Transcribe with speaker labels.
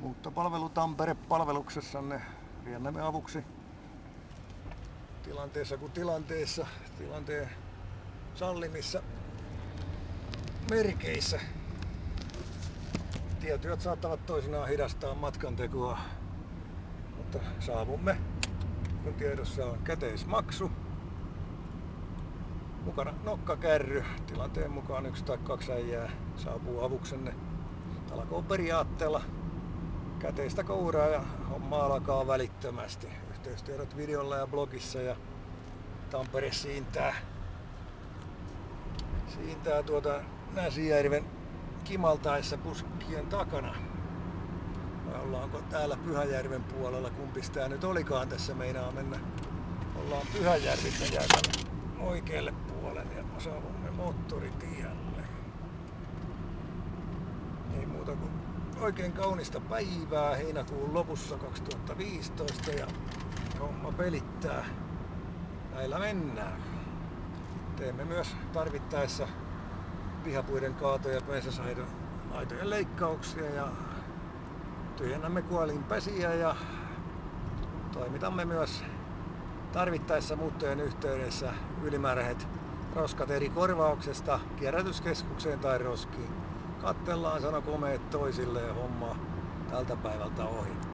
Speaker 1: Muuttopalvelu Tampere palveluksessanne riennämme avuksi tilanteessa kuin tilanteessa, tilanteen sallimissa merkeissä. Tietyöt saattavat toisinaan hidastaa matkantekoa, mutta saavumme, kun tiedossa on käteismaksu. Mukana nokkakärry, tilanteen mukaan 1 tai 2 äijää saapuu avuksenne talkooperiaatteella. Käteistä kouraa ja homma alkaa välittömästi. Yhteystiedot videolla ja blogissa ja Tampere siintää Näsijärven kimaltaessa puskien takana. Vai ollaanko täällä Pyhäjärven puolella? Kumpis tää nyt olikaan tässä meinaa mennä? Ollaan Pyhäjärvistä jäätävä oikealle puolelle ja saavumme moottoritielle. Ei muuta kuin oikein kaunista päivää heinäkuun lopussa 2015 ja homma pelittää. Näillä mennään. Teemme myös tarvittaessa pihapuiden kaatoja, pensasaitojen leikkauksia ja tyhjennämme kuolinpesiä ja toimitamme myös tarvittaessa muuttojen yhteydessä ylimääräiset roskat eri korvauksesta kierrätyskeskukseen tai roskiin. Kattellaan, sano komeet toisille ja homma tältä päivältä ohi.